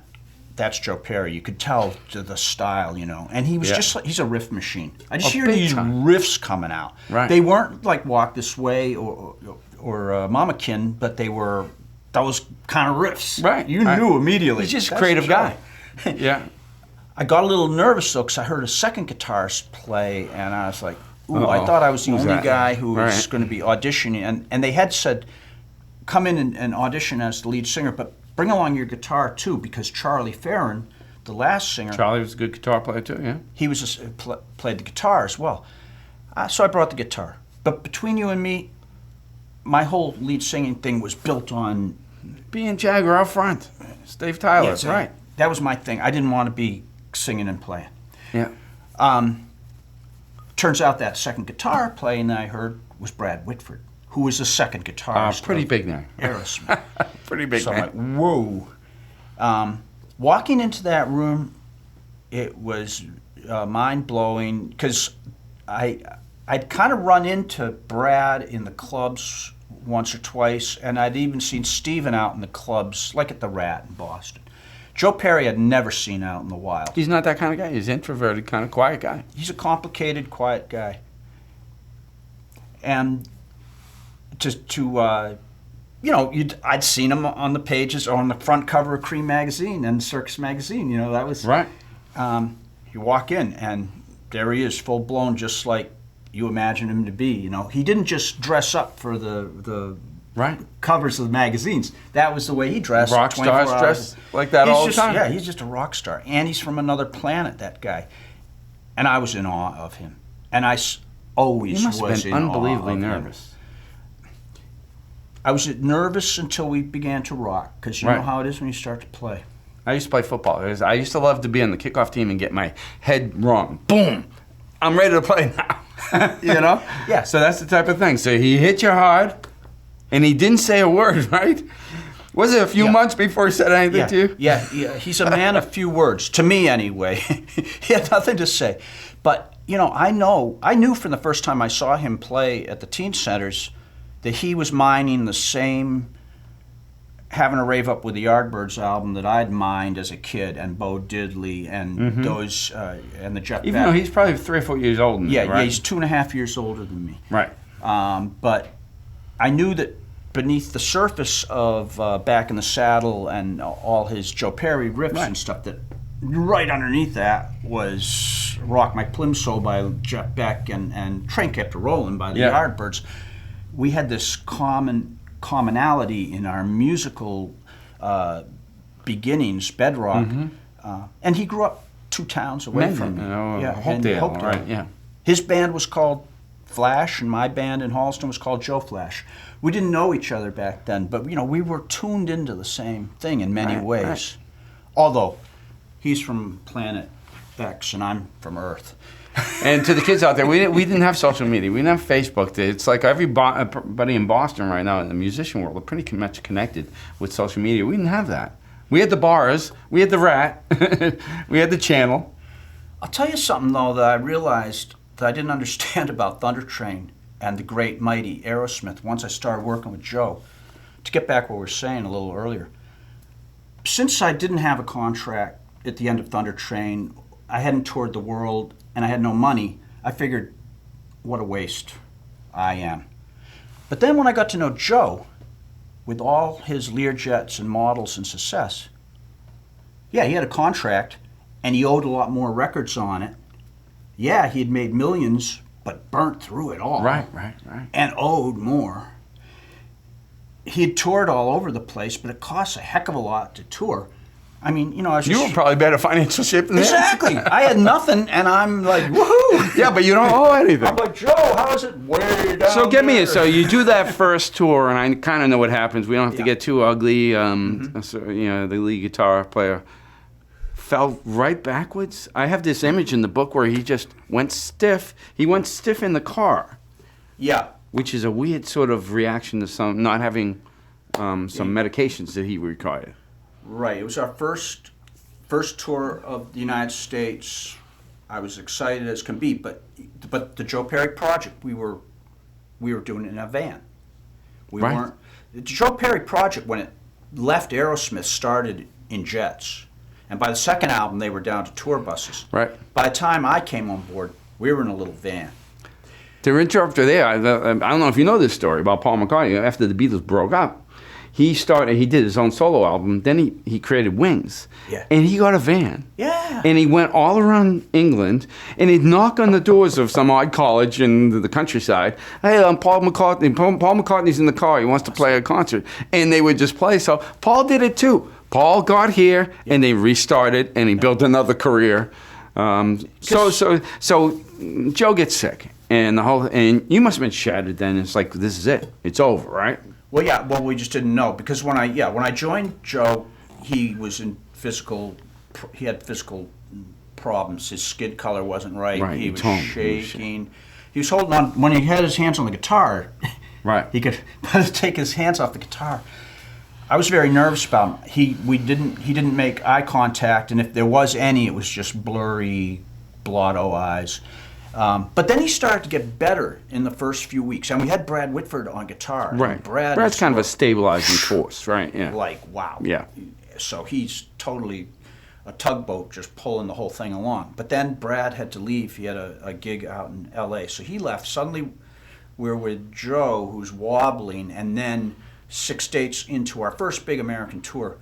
that's Joe Perry. You could tell to the style, and he was he's a riff machine. I just hear these riffs coming out. Right. They weren't like Walk This Way or Mama Kin, but they were those kind of riffs. Right. You knew immediately. He's just a creative guy. Yeah. I got a little nervous though because I heard a second guitarist play, and I was like, ooh, I thought I was the only guy who was going to be auditioning, and they had said, come in and audition as the lead singer, but bring along your guitar too, because Charlie Farron, the last singer, Charlie was a good guitar player too. Yeah, he was played the guitar as well. So I brought the guitar. But between you and me, my whole lead singing thing was built on being Jagger out front. Steve Tyler, right? That was my thing. I didn't want to be singing and playing. Yeah. Turns out that second guitar playing I heard was Brad Whitford, who was the second guitarist. Pretty big name. Aerosmith. Pretty big name. So I'm like, whoa. Walking into that room, it was mind-blowing because I'd kind of run into Brad in the clubs once or twice, and I'd even seen Steven out in the clubs, like at the Rat in Boston. Joe Perry I'd never seen out in the wild. He's not that kind of guy. He's an introverted, kind of quiet guy. He's a complicated, quiet guy. And I'd seen him on the pages or on the front cover of Cream magazine and Circus magazine. That was right. You walk in and there he is, full blown, just like you imagine him to be. He didn't just dress up for the right covers of the magazines. That was the way he dressed. Rock stars dress like that all the time. Yeah, he's just a rock star, and he's from another planet. That guy, And I was in awe of him. And I always You must was have in been awe unbelievably of him. nervous. I was nervous until we began to rock, because you know how it is when you start to play. I used to play football. I used to love to be on the kickoff team and get my head wrong. Boom! I'm ready to play now. You know? Yeah. So that's the type of thing. So he hit you hard, and he didn't say a word, right? Was it a few months before he said anything to you? Yeah. He's a man of few words, to me anyway. He had nothing to say. But, you know, I knew from the first time I saw him play at the teen centers that he was mining the same Having a Rave Up with the Yardbirds album that I'd mined as a kid, and Bo Diddley and those, and the Jeff Even though he's probably 3 or 4 years older than you, right? Yeah, he's 2.5 years older than me. Right. But I knew that beneath the surface of Back in the Saddle and all his Joe Perry riffs and stuff, that right underneath that was Rock My Plimsoll by Jeff Beck and Train Kept a Rollin' by the Yardbirds. We had this commonality in our musical beginnings, bedrock, and he grew up 2 towns away from me. Hopedale, right? Yeah. His band was called Flash, and my band in Halston was called Joe Flash. We didn't know each other back then, but you know, we were tuned into the same thing in many ways. Right. Although he's from Planet X and I'm from Earth. And to the kids out there, we didn't have social media. We didn't have Facebook. It's like everybody in Boston right now in the musician world are pretty much connected with social media. We didn't have that. We had the bars. We had the Rat. We had the Channel. I'll tell you something, though, that I realized that I didn't understand about Thunder Train and the great, mighty Aerosmith once I started working with Joe. To get back what we were saying a little earlier, since I didn't have a contract at the end of Thunder Train, I hadn't toured the world, and I had no money, I figured, what a waste I am. But then when I got to know Joe, with all his Learjets and models and success, yeah, he had a contract, and he owed a lot more records on it. Yeah, he had made millions, but burnt through it all. Right. And owed more. He had toured all over the place, but it costs a heck of a lot to tour. I mean, you know, I was You were probably better financial shape than Exactly. I had nothing, and I'm like, woohoo! Yeah, but you don't owe anything. I'm like, Joe, how is it way down So get me there? So you do that first tour, and I kind of know what happens. We don't have to get too ugly. So, you know, the lead guitar player fell right backwards. I have this image in the book where he just went stiff. He went stiff in the car. Yeah. Which is a weird sort of reaction to some not having some medications that he required. Right. It was our first tour of the United States. I was excited as can be, but the Joe Perry project, we were doing it in a van. We weren't. The Joe Perry project, when it left Aerosmith, started in jets, and by the second album they were down to tour buses. Right. By the time I came on board, we were in a little van. To interrupt you there, I don't know if you know this story about Paul McCartney. After the Beatles broke up, he did his own solo album. Then he created Wings. Yeah. And he got a van. Yeah. And he went all around England, and he'd knock on the doors of some odd college in the countryside. Hey, I'm Paul McCartney. Paul McCartney's in the car. He wants to play a concert. And they would just play. So Paul did it too. Paul got here, and they restarted, and he built another career. So Joe gets sick, and you must have been shattered then. It's like, this is it. It's over, right? Well, yeah. Well, we just didn't know, because when I joined Joe, he was in he had physical problems. His skin color wasn't right. He was shaking. He was holding on when he had his hands on the guitar. Right. He could take his hands off the guitar. I was very nervous about him. He didn't make eye contact, and if there was any, it was just blurry, blotto eyes. But then he started to get better in the first few weeks, and we had Brad Whitford on guitar. Right. Brad's kind of a stabilizing force, right? Yeah. Like, wow. Yeah. So he's totally a tugboat just pulling the whole thing along. But then Brad had to leave. He had a gig out in L.A., so he left. Suddenly we're with Joe, who's wobbling, and then 6 dates into our first big American tour,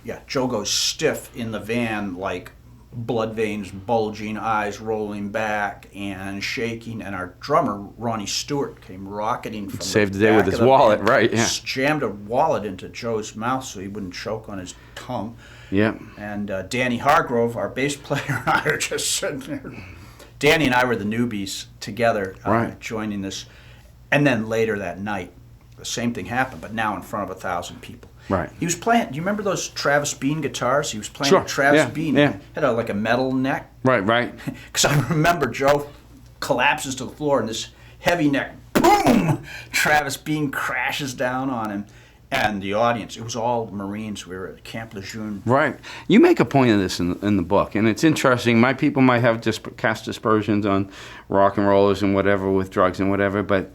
yeah, Joe goes stiff in the van, like blood veins bulging, eyes rolling back and shaking, and our drummer, Ronnie Stewart, came rocketing from saved the the day back with his of the wallet, van, right, yeah. Jammed a wallet into Joe's mouth so he wouldn't choke on his tongue. Yeah. And Danny Hargrove, our bass player, and I are just sitting there Danny and I were the newbies together, Right. joining this. And then later that night, the same thing happened, but now in front of 1,000 people. Right. He was playing, do you remember those Travis Bean guitars? He was playing Sure. a Travis Yeah, Bean. yeah. Had like a metal neck. Right. Because I remember Joe collapses to the floor and this heavy neck, boom! Travis Bean crashes down on him. And the audience, it was all Marines. We were at Camp Lejeune. Right. You make a point of this in the book, and it's interesting. My people might have just cast aspersions on rock and rollers and whatever with drugs and whatever, but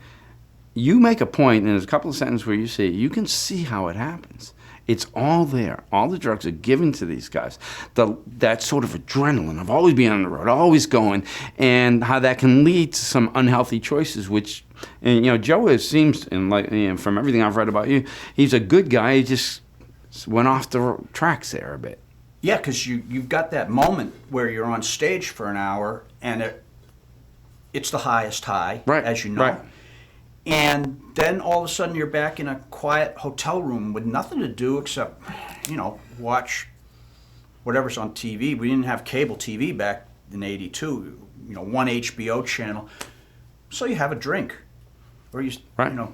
you make a point, and there's a couple of sentences where you say, you can see how it happens. It's all there. All the drugs are given to these guys. That sort of adrenaline of always being on the road, always going, and how that can lead to some unhealthy choices, which, and Joe seems, and like from everything I've read about you, he's a good guy. He just went off the tracks there a bit. Yeah, because you've got that moment where you're on stage for an hour, and it's the highest high, right, as you know. Right. And then all of a sudden you're back in a quiet hotel room with nothing to do except, watch whatever's on TV. We didn't have cable TV back in '82, one HBO channel. So you have a drink, or you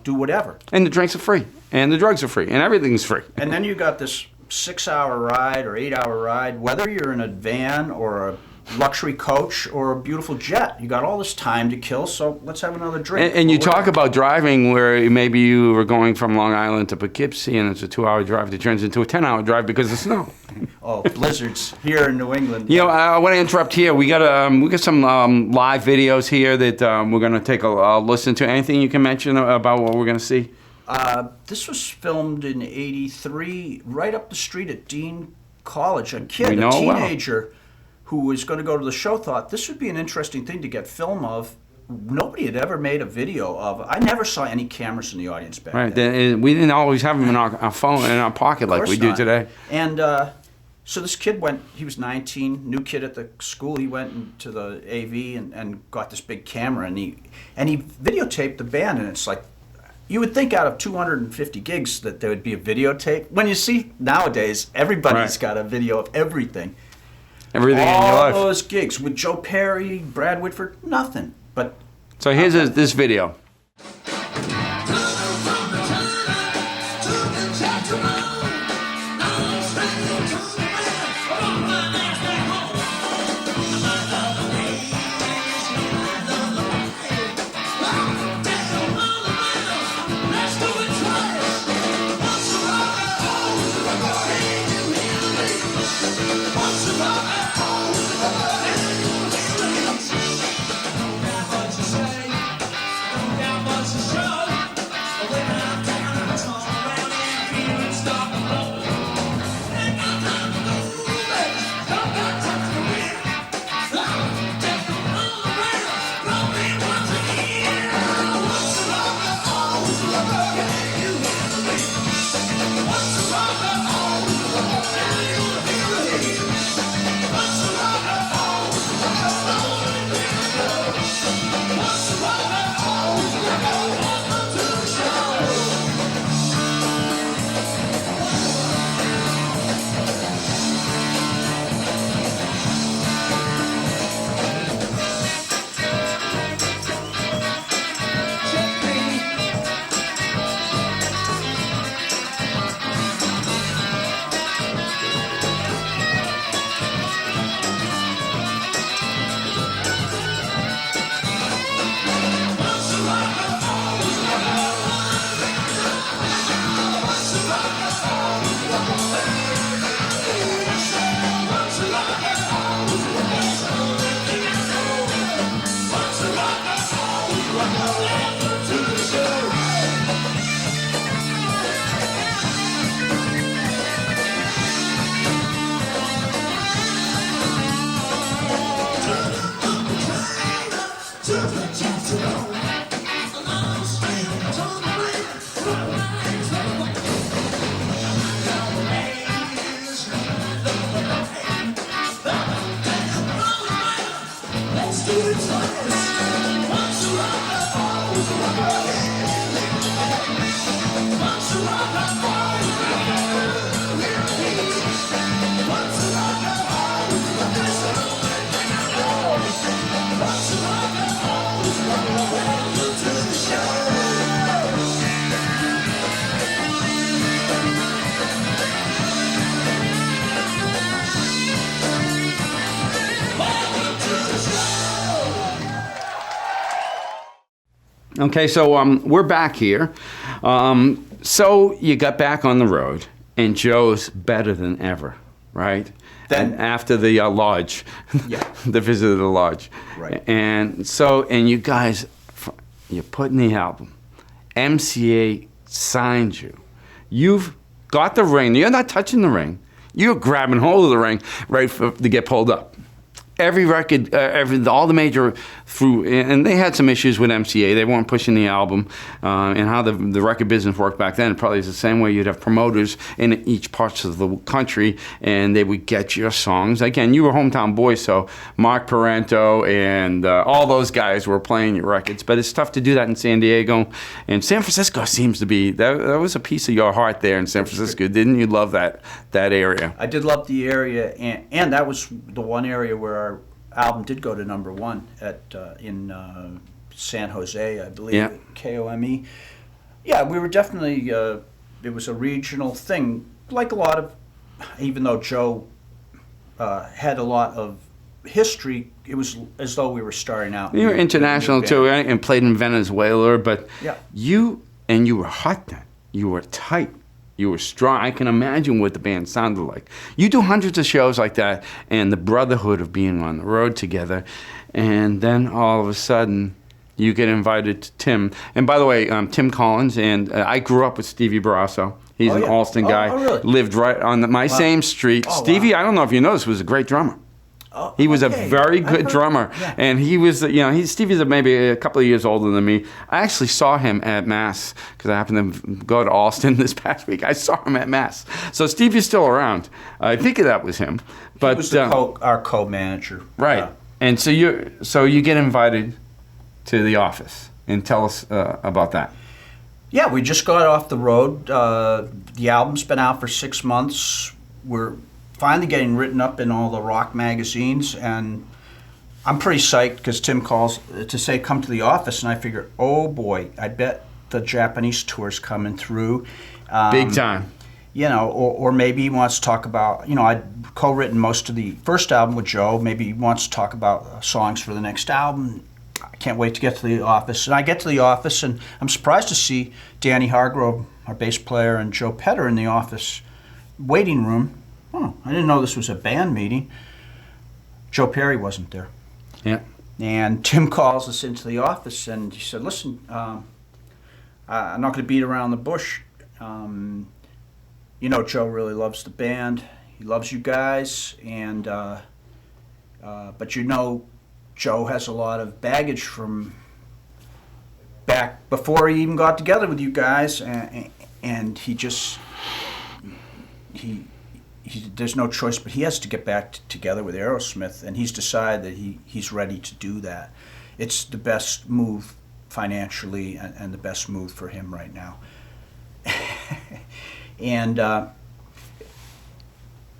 do whatever. And the drinks are free, and the drugs are free, and everything's free. And then you got this 6-hour ride or 8-hour ride, whether you're in a van or a luxury coach or a beautiful jet. You got all this time to kill, so let's have another drink. And you talk about driving where maybe you were going from Long Island to Poughkeepsie and it's a 2-hour drive that turns into a 10-hour drive because of snow. Oh, blizzards here in New England. I want to interrupt here. We got some live videos here that we're going to take a listen to. Anything you can mention about what we're going to see? This was filmed in '83 right up the street at Dean College. A kid, We know a it well. teenager, who was going to go to the show thought this would be an interesting thing to get film of. Nobody had ever made a video of. I never saw any cameras in the audience back then. We didn't always have them in our phone in our pocket like we do today. And so this kid went. He was 19, new kid at the school. He went into the AV and got this big camera, and he videotaped the band. And it's like, you would think out of 250 gigs that there would be a videotape. When you see nowadays, everybody's got a video of everything. Everything in your life. All those gigs with Joe Perry, Brad Whitford, nothing. But so here's this video. Okay, so we're back here. So you got back on the road, and Joe's better than ever, right? Then and after the lodge, Yeah. the visit of the lodge, Right. And so, and you guys, you're putting the album. MCA signed you. You've got the ring. You're not touching the ring. You're grabbing hold of the ring to get pulled up. Every record, all the major and they had some issues with MCA. They weren't pushing the album, and how the record business worked back then. It probably is the same way. You'd have promoters in each parts of the country, and they would get your songs. Again, you were hometown boys, so Mark Parento and all those guys were playing your records. But it's tough to do that in San Diego, and San Francisco seems to be that was a piece of your heart there in San Francisco. Didn't you love that area? I did love the area, and that was the one area where our album did go to #1 in San Jose, I believe, Yeah. KOME. Yeah, we were definitely, it was a regional thing, like a lot of, even though Joe had a lot of history, it was as though we were starting out. You were international too, right? And played in Venezuela, but Yeah. you were hot then. You were tight. You were strong. I can imagine what the band sounded like. You do hundreds of shows like that, and the brotherhood of being on the road together, and then all of a sudden, you get invited to Tim. And by the way, Tim Collins, and I grew up with Stevie Barrasso. He's an yeah. Alston guy. Oh, really? Lived right on my same street. Oh, Stevie, wow. I don't know if you noticed, was a great drummer. Oh, He was okay. a very I've good heard- drummer, yeah. and he was, Stevie's maybe a couple of years older than me. I actually saw him at Mass because I happened to go to Alston this past week. I saw him at Mass. So Stevie's still around. I think that was him. But He was our co-manager. right, and so you get invited to the office, and tell us about that. Yeah, we just got off the road. The album's been out for 6 months. We're finally getting written up in all the rock magazines, and I'm pretty psyched because Tim calls to say come to the office, and I figure, oh boy, I bet the Japanese tour's coming through. Big time. Or maybe he wants to talk about, I'd co-written most of the first album with Joe. Maybe he wants to talk about songs for the next album. I can't wait to get to the office. And I get to the office, and I'm surprised to see Danny Hargrove, our bass player, and Joe Petter in the office waiting room. Oh, I didn't know this was a band meeting. Joe Perry wasn't there. Yeah. And Tim calls us into the office, and he said, listen, I'm not going to beat around the bush. Joe really loves the band. He loves you guys. And but Joe has a lot of baggage from back before he even got together with you guys. And he there's no choice, but he has to get back together with Aerosmith, and he's decided that he's ready to do that. It's the best move financially and the best move for him right now. And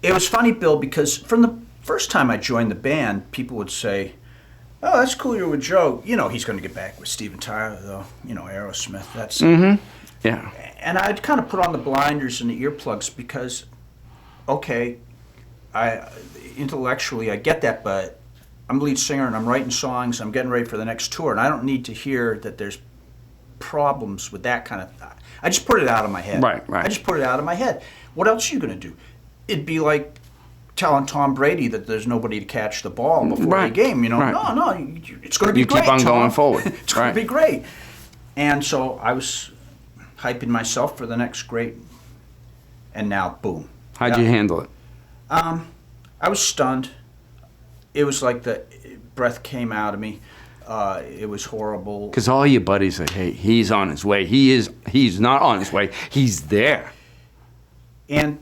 it was funny, Bill, because from the first time I joined the band, people would say, oh, that's cool you're with Joe. He's going to get back with Steven Tyler, though. Aerosmith. That's Yeah. And I'd kind of put on the blinders and the earplugs because, okay, intellectually I get that, but I'm the lead singer and I'm writing songs. I'm getting ready for the next tour, and I don't need to hear that there's problems with that kind of. I just put it out of my head. Right. I just put it out of my head. What else are you going to do? It'd be like telling Tom Brady that there's nobody to catch the ball before the game. Right. No, it's going to be great. Keep on Tom. going forward. It's going to be great. And so I was hyping myself for the next great, and now boom. How'd you handle it? I was stunned. It was like the breath came out of me. It was horrible. Because all your buddies say, hey, he's on his way. He's not on his way. He's there. And,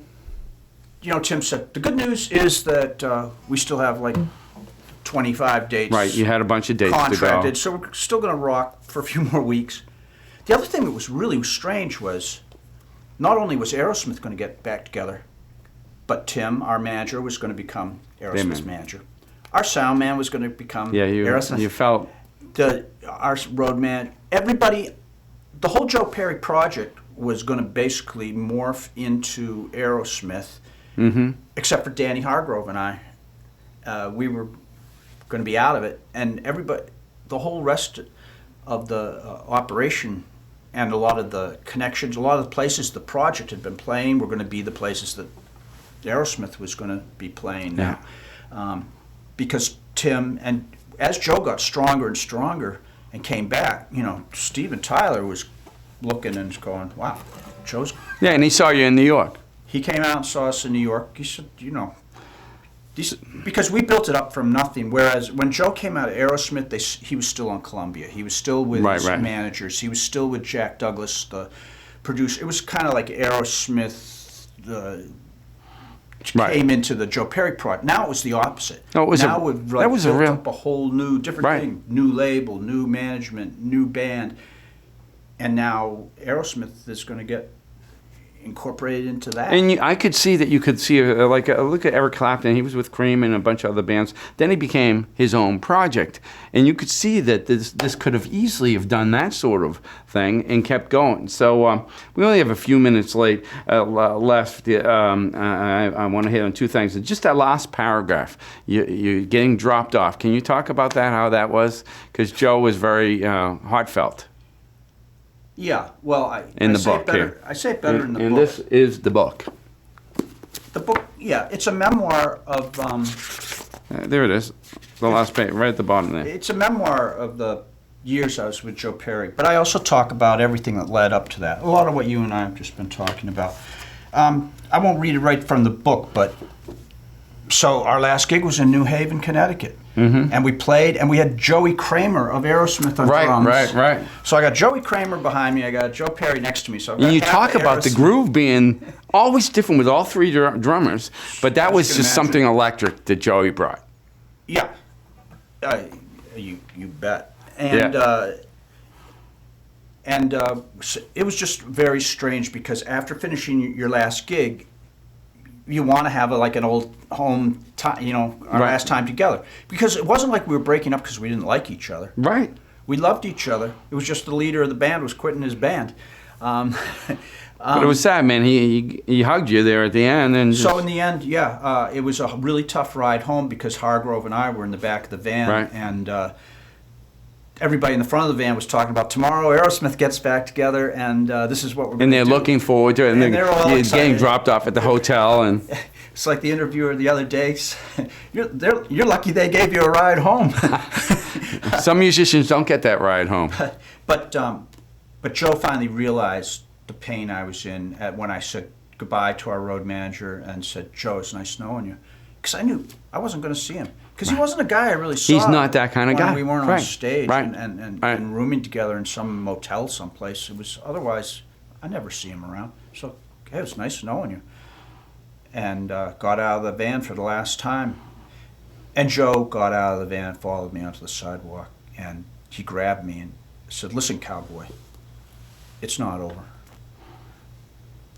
Tim said, the good news is that we still have like 25 dates. Right, you had a bunch of dates contracted, to so we're still going to rock for a few more weeks. The other thing that was really strange was not only was Aerosmith going to get back together, but Tim, our manager, was going to become Aerosmith's manager. Our sound man was going to become Aerosmith. You felt... Our road man, everybody, the whole Joe Perry project was going to basically morph into Aerosmith, except for Danny Hargrove and I. We were going to be out of it, and everybody, the whole rest of the operation and a lot of the connections, a lot of the places the project had been playing were going to be the places that Aerosmith was going to be playing now. Because Tim, and as Joe got stronger and stronger and came back, you know, Steven Tyler was looking and going, wow, Joe's... Yeah, and he saw you in New York. He came out and saw us in New York. He said, you know, because we built it up from nothing. Whereas when Joe came out of Aerosmith, he was still on Columbia. He was still with his managers. He was still with Jack Douglas, the producer. It was kind of like Aerosmith came into the Joe Perry project. Now it was the opposite. No, it was now we've built up a whole new, different thing. New label, new management, new band. And now Aerosmith is going to get incorporated into that. And I could see that you could see, look at Eric Clapton. He was with Kraemer and a bunch of other bands. Then he became his own project. And you could see that this could have easily have done that sort of thing and kept going. So we only have a few minutes left. I want to hit on two things. Just that last paragraph, you're getting dropped off. Can you talk about that, how that was? Because Joe was very heartfelt. Yeah, well, I say it better in the book. And this is the book. The book, yeah, it's a memoir of... there it is, the last page, right at the bottom there. It's a memoir of the years I was with Joe Perry, but I also talk about everything that led up to that. A lot of what you and I have just been talking about. I won't read it right from the book, but... So our last gig was in New Haven, Connecticut. Mm-hmm. And we played, and we had Joey Kraemer of Aerosmith on drums. Right. So I got Joey Kraemer behind me, I got Joe Perry next to me. So and you talk about the groove being always different with all three drummers, but that was just something electric that Joey brought. Yeah, you bet. And so it was just very strange because after finishing your last gig, you want to have like an old home time, you know, our last time together. Because it wasn't like we were breaking up because we didn't like each other. Right. We loved each other. It was just the leader of the band was quitting his band. But it was sad, man. He hugged you there at the end. And so in the end, it was a really tough ride home because Hargrove and I were in the back of the van. Right. And everybody in the front of the van was talking about tomorrow Aerosmith gets back together and this is what we're going to do. And they're looking forward to it. And they're all getting dropped off at the hotel. And it's like the interviewer the other day. You're lucky they gave you a ride home. Some musicians don't get that ride home. But Joe finally realized the pain I was in when I said goodbye to our road manager and said, Joe, it's nice knowing you. Because I knew I wasn't going to see him. Because he wasn't a guy I really saw. He's not that kind of guy. We weren't on stage and rooming together in some motel someplace. It was otherwise, I never see him around. So, hey, it was nice knowing you. And got out of the van for the last time. And Joe got out of the van and followed me onto the sidewalk. And he grabbed me and said, listen, Cowboy, it's not over.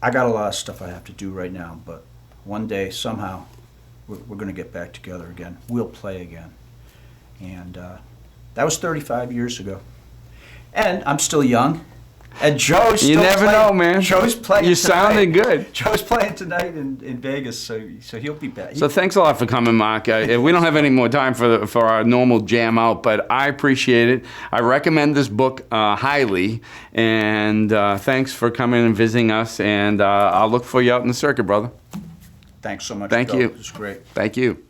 I got a lot of stuff I have to do right now, but one day, somehow, we're going to get back together again. We'll play again. And that was 35 years ago. And I'm still young. And Joe's still playing. You never know, man. Joe's playing You're sounding good. Joe's playing tonight in Vegas, so he'll be back. So thanks a lot for coming, Mark. We don't have any more time for our normal jam out, but I appreciate it. I recommend this book highly. And thanks for coming and visiting us. And I'll look for you out in the circuit, brother. Thanks so much. Thank you. It was great. Thank you.